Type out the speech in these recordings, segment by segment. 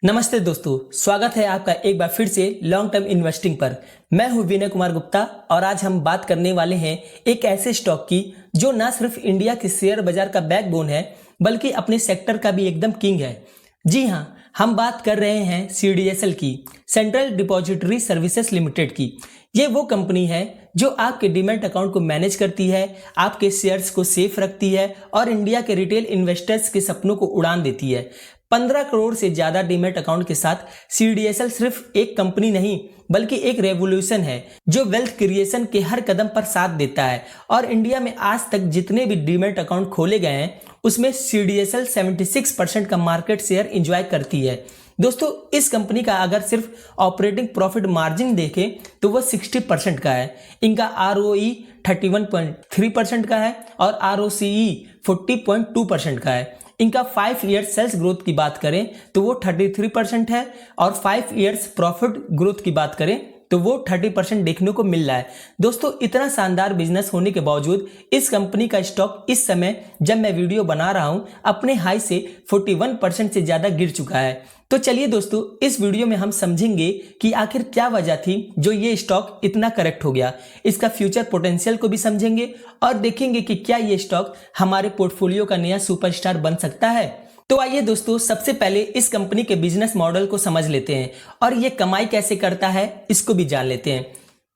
नमस्ते दोस्तों, स्वागत है आपका एक बार फिर से लॉन्ग टर्म इन्वेस्टिंग पर। मैं हूं विनय कुमार गुप्ता और आज हम बात करने वाले हैं एक ऐसे स्टॉक की जो ना सिर्फ इंडिया के शेयर बाजार का बैकबोन है बल्कि अपने सेक्टर का भी एकदम किंग है। जी हां, हम बात कर रहे हैं सीडीएसएल की, सेंट्रल डिपॉजिटरी सर्विसेज लिमिटेड की। ये वो कंपनी है जो आपके डीमैट अकाउंट को मैनेज करती है, आपके शेयर्स को सेफ रखती है और इंडिया के रिटेल इन्वेस्टर्स के सपनों को उड़ान देती है। 15 करोड़ से ज्यादा डीमैट अकाउंट के साथ सीडीएसएल सिर्फ एक कंपनी नहीं बल्कि एक रेवोल्यूशन है जो वेल्थ क्रिएशन के हर कदम पर साथ देता है। और इंडिया में आज तक जितने भी डीमैट अकाउंट खोले गए हैं उसमें सीडीएसएल 76% का मार्केट शेयर एंजॉय करती है। दोस्तों, इस कंपनी का अगर सिर्फ ऑपरेटिंग प्रॉफिट मार्जिन देखें तो वह 60% का है। इनका आरओई 31.3% का है और आरओसीई 40.2% का है। इनका 5 ईयर्स सेल्स ग्रोथ की बात करें तो वो 33% है और 5 ईयर्स प्रॉफिट ग्रोथ की बात करें तो वो 30% देखने को मिल रहा है। दोस्तों, इतना शानदार बिजनेस होने के बावजूद इस कंपनी का स्टॉक इस समय जब मैं वीडियो बना रहा हूं अपने हाई से 41% से ज्यादा गिर चुका है। तो चलिए दोस्तों, इस वीडियो में हम समझेंगे कि आखिर क्या वजह थी जो ये स्टॉक इतना करेक्ट हो गया। इसका फ्यूचर पोटेंशियल को भी समझेंगे और देखेंगे कि क्या ये स्टॉक हमारे पोर्टफोलियो का नया सुपरस्टार बन सकता है। तो आइए दोस्तों, सबसे पहले इस कंपनी के बिजनेस मॉडल को समझ लेते हैं और ये कमाई कैसे करता है इसको भी जान लेते हैं।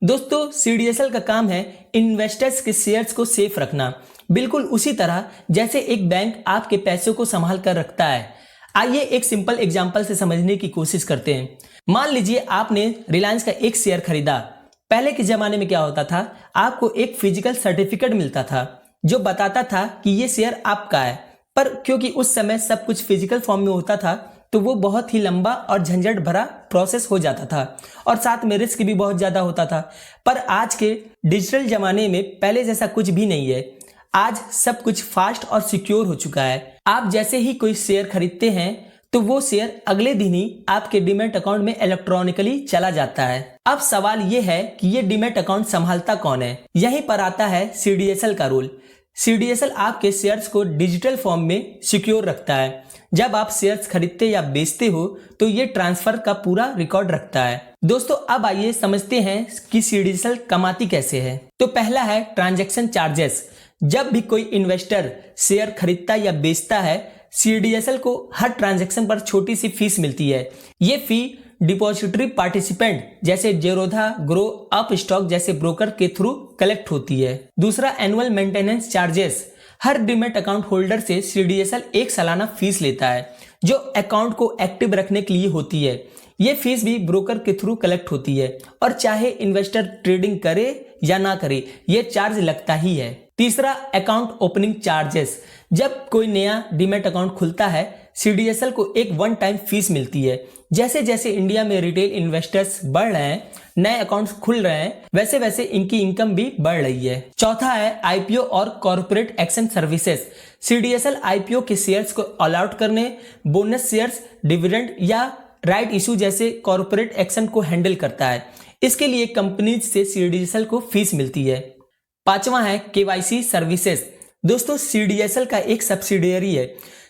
दोस्तों, सीडीएसएल का काम है इन्वेस्टर्स के शेयर्स को सेफ रखना, बिल्कुल उसी तरह जैसे एक बैंक आपके पैसों को संभाल कर रखता है। आइए एक सिंपल एग्जांपल से समझने की कोशिश करते हैं। मान लीजिए आपने रिलायंस का एक शेयर खरीदा। पहले के जमाने में क्या होता था, आपको एक फिजिकल सर्टिफिकेट मिलता था जो बताता था कि ये शेयर आपका है, पर क्योंकि उस समय सब कुछ फिजिकल फॉर्म में होता था तो वो बहुत ही लंबा और झंझट भरा प्रोसेस हो जाता था और साथ में रिस्क भी बहुत ज्यादा होता था। पर आज के डिजिटल जमाने में पहले जैसा कुछ भी नहीं है। आज सब कुछ फास्ट और सिक्योर हो चुका है। आप जैसे ही कोई शेयर खरीदते हैं तो वो शेयर अगले दिन ही आपके डीमैट अकाउंट में इलेक्ट्रॉनिकली चला जाता है। अब सवाल ये है कि ये डीमैट अकाउंट संभालता कौन है। यहीं पर आता है सीडीएसएल का रोल। सीडीएसएल आपके शेयर्स को डिजिटल फॉर्म में सिक्योर रखता है। जब आप शेयर्स खरीदते या बेचते हो तो ये ट्रांसफर का पूरा रिकॉर्ड रखता है। दोस्तों, अब आइए समझते हैं कि सीडीएसएल कमाती कैसे है। तो पहला है ट्रांजैक्शन चार्जेस। जब भी कोई इन्वेस्टर शेयर खरीदता या बेचता है, सीडीएसएल को हर ट्रांजैक्शन पर छोटी सी फीस मिलती है। ये फी डिपॉजिटरी पार्टिसिपेंट जैसे जेरोधा, ग्रो, अप स्टॉक जैसे ब्रोकर के थ्रू कलेक्ट होती है। दूसरा, एनुअल मेंटेनेंस चार्जेस। हर डीमैट अकाउंट होल्डर से सीडीएसएल एक सालाना फीस लेता है जो अकाउंट को एक्टिव रखने के लिए होती है। ये फीस भी ब्रोकर के थ्रू कलेक्ट होती है और चाहे इन्वेस्टर ट्रेडिंग करे या ना करे ये चार्ज लगता ही है। तीसरा, अकाउंट ओपनिंग चार्जेस। जब कोई नया डीमैट अकाउंट खुलता है सीडीएसएल को एक वन टाइम फीस मिलती है। जैसे जैसे इंडिया में रिटेल इन्वेस्टर्स बढ़ रहे हैं, नए अकाउंट्स खुल रहे हैं, वैसे वैसे इनकी इनकम भी बढ़ रही है। चौथा है आईपीओ और corporate action services. CDSL IPO के शेयर्स को अलॉट करने, बोनस शेयर्स, डिविडेंड या राइट इशू जैसे कॉर्पोरेट एक्शन को हैंडल करता है। इसके लिए कंपनीज से सीडीएसएल को फीस मिलती है। पांचवा है केवाईसी सर्विसेज। दोस्तों, सीडीएसएल का एक सब्सिडियरी है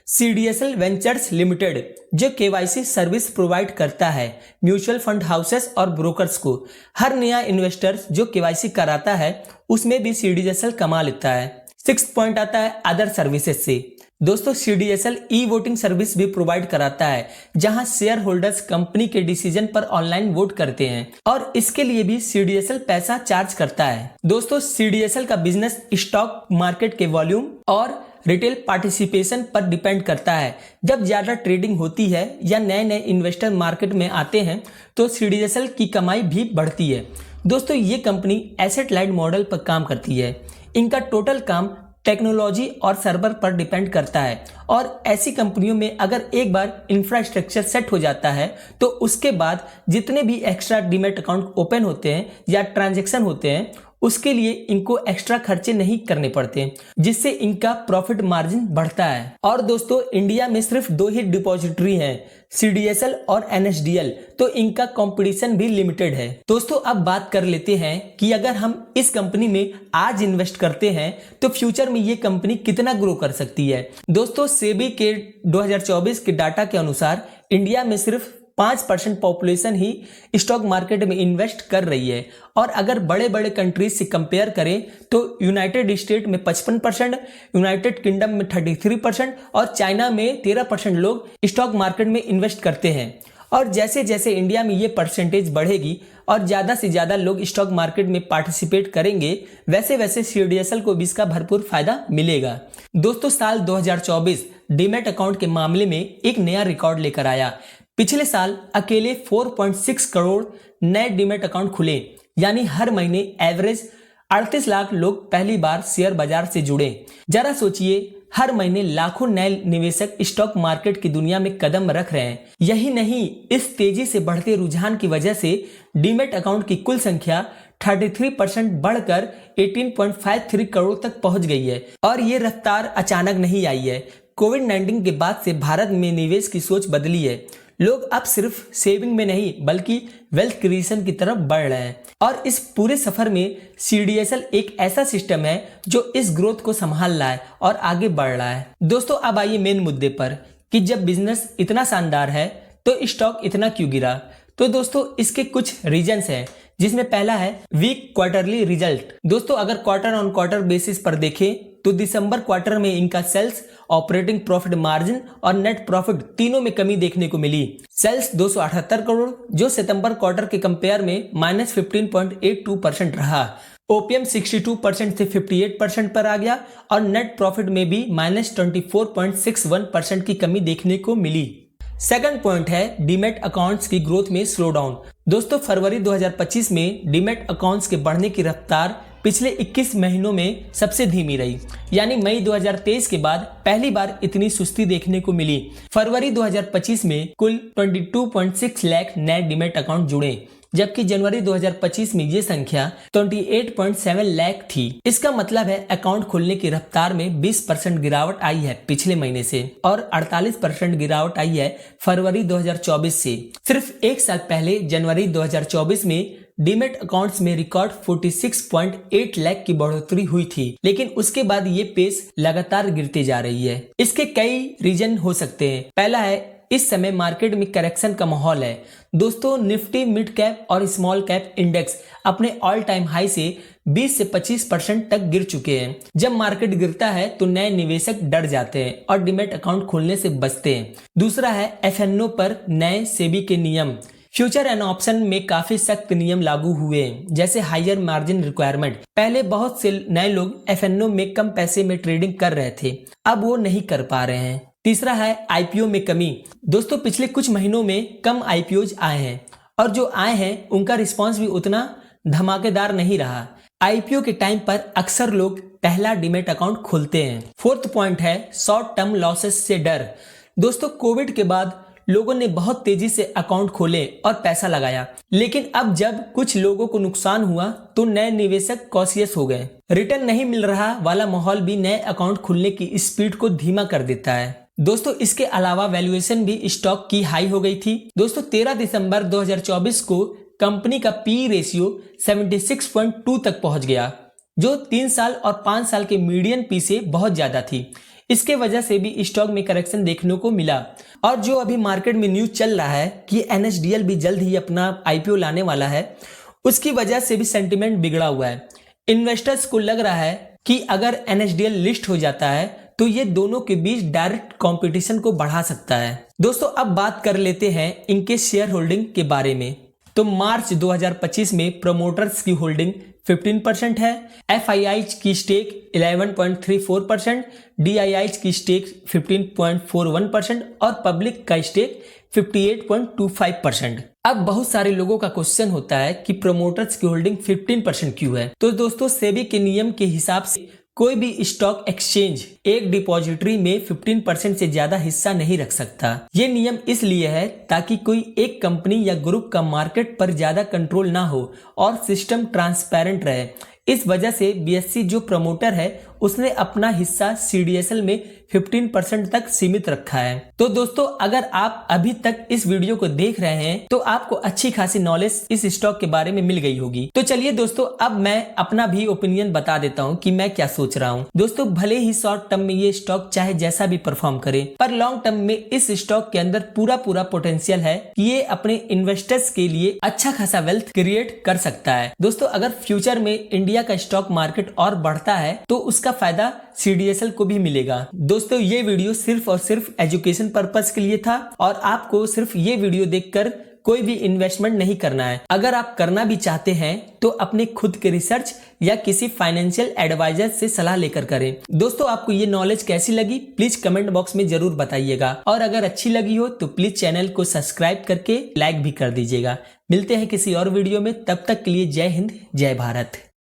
सीडीएसएल वेंचर्स लिमिटेड जो केवाईसी सर्विस प्रोवाइड करता है म्यूचुअल फंड हाउसेस और ब्रोकर्स को। हर नया इन्वेस्टर जो केवाईसी कराता है उसमें भी सीडीएसएल कमा लेता है। 6th पॉइंट आता है अदर सर्विसेज से। दोस्तों, सीडीएसएल ई वोटिंग सर्विस भी प्रोवाइड कराता है जहां शेयर होल्डर्स कंपनी के डिसीजन पर ऑनलाइन वोट करते हैं और इसके लिए भी सीडीएसएल पैसा चार्ज करता है। दोस्तों, सीडीएसएल का बिजनेस स्टॉक मार्केट के वॉल्यूम और रिटेल पार्टिसिपेशन पर डिपेंड करता है। जब ज्यादा ट्रेडिंग होती है या नए नए इन्वेस्टर मार्केट में आते हैं तो सीडीएसएल की कमाई भी बढ़ती है। दोस्तों, ये कंपनी एसेट लाइट मॉडल पर काम करती है। इनका टोटल काम टेक्नोलॉजी और सर्वर पर डिपेंड करता है और ऐसी कंपनियों में अगर एक बार इंफ्रास्ट्रक्चर सेट हो जाता है तो उसके बाद जितने भी एक्स्ट्रा डीमैट अकाउंट ओपन होते हैं या ट्रांजैक्शन होते हैं उसके लिए इनको एक्स्ट्रा खर्चे नहीं करने पड़ते, जिससे इनका प्रॉफिट मार्जिन बढ़ता है। और दोस्तों इंडिया में सिर्फ 2 ही डिपॉजिटरी हैं, CDSL और NSDL, तो इनका कंपटीशन भी लिमिटेड है। दोस्तों अब बात कर लेते हैं कि अगर हम इस कंपनी में आज इन्वेस्ट करते हैं तो फ्यूचर में ये कंपनी कितना ग्रो कर सकती है। दोस्तों सेबी के 2024 के डाटा के अनुसार इंडिया में सिर्फ 5% पॉपुलेशन ही स्टॉक मार्केट में इन्वेस्ट कर रही है, और अगर बड़े बड़े कंट्रीज से कंपेयर करें तो यूनाइटेड स्टेट में 55%, यूनाइटेड किंगडम में 33% और चाइना में 13% लोग स्टॉक मार्केट में इन्वेस्ट करते हैं। और जैसे जैसे इंडिया में ये परसेंटेज बढ़ेगी और ज़्यादा से ज़्यादा लोग स्टॉक मार्केट में पार्टिसिपेट करेंगे, वैसे वैसे CDSL को भी इसका भरपूर फायदा मिलेगा। दोस्तों साल 2024 डीमैट अकाउंट के मामले में एक नया रिकॉर्ड लेकर आया। पिछले साल अकेले 4.6 करोड़ नए डीमैट अकाउंट खुले, यानी हर महीने एवरेज 38 लाख लोग पहली बार शेयर बाजार से जुड़े। जरा सोचिए, हर महीने लाखों नए निवेशक स्टॉक मार्केट की दुनिया में कदम रख रहे हैं। यही नहीं, इस तेजी से बढ़ते रुझान की वजह से डीमैट अकाउंट की कुल संख्या 33% बढ़कर 18.53 करोड़ तक पहुंच गई है। और ये रफ्तार अचानक नहीं आई है। कोविड-19 के बाद से भारत में निवेश की सोच बदली है। लोग अब सिर्फ सेविंग में नहीं बल्कि वेल्थ क्रिएशन की तरफ बढ़ रहे हैं, और इस पूरे सफर में CDSL एक ऐसा सिस्टम है जो इस ग्रोथ को संभाल रहा है और आगे बढ़ रहा है। दोस्तों अब आइए मेन मुद्दे पर कि जब बिजनेस इतना शानदार है तो स्टॉक इतना क्यों गिरा। तो दोस्तों इसके कुछ रीजंस हैं, जिसमें पहला है वीक क्वार्टरली रिजल्ट। दोस्तों अगर क्वार्टर ऑन क्वार्टर बेसिस पर देखें तो दिसंबर क्वार्टर में इनका सेल्स, ऑपरेटिंग प्रॉफिट मार्जिन और नेट प्रॉफिट तीनों में कमी देखने को मिली। सेल्स 278 करोड़ जो सितंबर क्वार्टर के कंपेयर में -15.82% रहा। ओपीएम 62% से 58% पर आ गया और नेट प्रॉफिट में भी -24.61% की कमी देखने को मिली। सेकंड पॉइंट है डीमैट अकाउंट्स की ग्रोथ में स्लो डाउन। दोस्तों फरवरी 2025 में डीमैट अकाउंट्स के बढ़ने की रफ्तार पिछले 21 महीनों में सबसे धीमी रही, यानी मई 2023 के बाद पहली बार इतनी सुस्ती देखने को मिली। फरवरी 2025 में कुल 22.6 लाख नए डीमैट अकाउंट जुड़े, जबकि जनवरी 2025 में ये संख्या 28.7 लाख थी। इसका मतलब है अकाउंट खोलने की रफ्तार में 20% गिरावट आई है पिछले महीने से और 48% गिरावट आई है फरवरी 2024 से। सिर्फ एक साल पहले जनवरी 2024 में डीमैट अकाउंट्स में रिकॉर्ड 46.8 लाख की बढ़ोतरी हुई थी, लेकिन उसके बाद ये पेस लगातार गिरती जा रही है। इसके कई रीजन हो सकते हैं। पहला है इस समय मार्केट में करेक्शन का माहौल है। दोस्तों निफ्टी मिड कैप और स्मॉल कैप इंडेक्स अपने ऑल टाइम हाई से 20 से 25% तक गिर चुके हैं। जब मार्केट गिरता है तो नए निवेशक डर जाते हैं और डीमैट अकाउंट खोलने से बचते हैं। दूसरा है एफएनओ पर नए सेबी के नियम। फ्यूचर एंड ऑप्शन में काफी सख्त नियम लागू हुए हैं, जैसे हायर मार्जिन रिक्वायरमेंट। पहले बहुत से नए लोग एफएनओ में कम पैसे में ट्रेडिंग कर रहे थे, अब वो नहीं कर पा रहे हैं। तीसरा है आईपीओ में कमी। दोस्तों पिछले कुछ महीनों में कम आईपीओज आए हैं और जो आए हैं उनका रिस्पांस भी उतना धमाकेदार नहीं रहा। आईपीओ के टाइम पर अक्सर लोग पहला डीमैट अकाउंट खोलते हैं। फोर्थ पॉइंट है शॉर्ट टर्म लॉसेस से डर। दोस्तों कोविड के बाद लोगों ने बहुत तेजी से अकाउंट खोले और पैसा लगाया, लेकिन अब जब कुछ लोगों को नुकसान हुआ तो नए निवेशक कॉशियस हो गए। रिटर्न नहीं मिल रहा वाला माहौल भी नए अकाउंट खुलने की स्पीड को धीमा कर देता है। दोस्तों इसके अलावा वैल्यूएशन भी स्टॉक की हाई हो गई थी। दोस्तों 13 दिसंबर 2024 को कंपनी का पी रेशियो 76.2 तक पहुंच गया, जो 3 साल और 5 साल के मीडियन पी से बहुत ज्यादा थी। इसके वजह से भी स्टॉक में करेक्शन देखने को मिला। और जो अभी मार्केट में न्यूज चल रहा है कि NSDL भी जल्द ही अपना आईपीओ लाने वाला है, उसकी वजह से भी सेंटिमेंट बिगड़ा हुआ है। इन्वेस्टर्स को लग रहा है कि अगर NSDL लिस्ट हो जाता है तो ये दोनों के बीच डायरेक्ट कंपटीशन को बढ़ा सकता है। दोस्तों अब बात कर लेते हैं इनके शेयर होल्डिंग के बारे में। तो मार्च 2025 में प्रमोटर्स की होल्डिंग 15% है, FIIs की स्टेक 11.34%, DIIs की स्टेक 15.41% और पब्लिक का स्टेक 58.25%। अब बहुत सारे लोगों का क्वेश्चन होता है कि प्रमोटर्स की होल्डिंग 15% क्यों है। तो दोस्तों सेबी के नियम के हिसाब से कोई भी स्टॉक एक्सचेंज एक डिपॉजिटरी में 15% से ज्यादा हिस्सा नहीं रख सकता। ये नियम इसलिए है ताकि कोई एक कंपनी या ग्रुप का मार्केट पर ज्यादा कंट्रोल ना हो और सिस्टम ट्रांसपेरेंट रहे। इस वजह से बीएससी जो प्रमोटर है उसने अपना हिस्सा सीडीएसएल में 15% तक सीमित रखा है। तो दोस्तों, अगर आप अभी तक इस वीडियो को देख रहे हैं तो आपको अच्छी खासी नॉलेज इस स्टॉक के बारे में मिल गई होगी। तो चलिए दोस्तों, अब मैं अपना भी ओपिनियन बता देता हूं कि मैं क्या सोच रहा हूं। दोस्तों, भले ही शॉर्ट टर्म में ये स्टॉक चाहे जैसा भी परफॉर्म करे, पर लॉन्ग टर्म में इस स्टॉक के अंदर पूरा पोटेंशियल है कि ये अपने इन्वेस्टर्स के लिए अच्छा खासा वेल्थ क्रिएट कर सकता है। दोस्तों, अगर फ्यूचर में इंडिया का स्टॉक मार्केट और बढ़ता है तो उसका फायदा सीडीएसएल को भी मिलेगा। दोस्तों, ये वीडियो सिर्फ और सिर्फ एजुकेशन पर्पस के लिए था और आपको सिर्फ ये वीडियो देखकर कोई भी इन्वेस्टमेंट नहीं करना है। अगर आप करना भी चाहते हैं तो अपने खुद के रिसर्च या किसी फाइनेंशियल एडवाइजर से सलाह लेकर करें। दोस्तों, आपको ये नॉलेज कैसी लगी प्लीज कमेंट बॉक्स में जरूर बताइएगा, और अगर अच्छी लगी हो तो प्लीज चैनल को सब्सक्राइब करके लाइक भी कर दीजिएगा। मिलते हैं किसी और वीडियो में, तब तक के लिए जय हिंद जय भारत।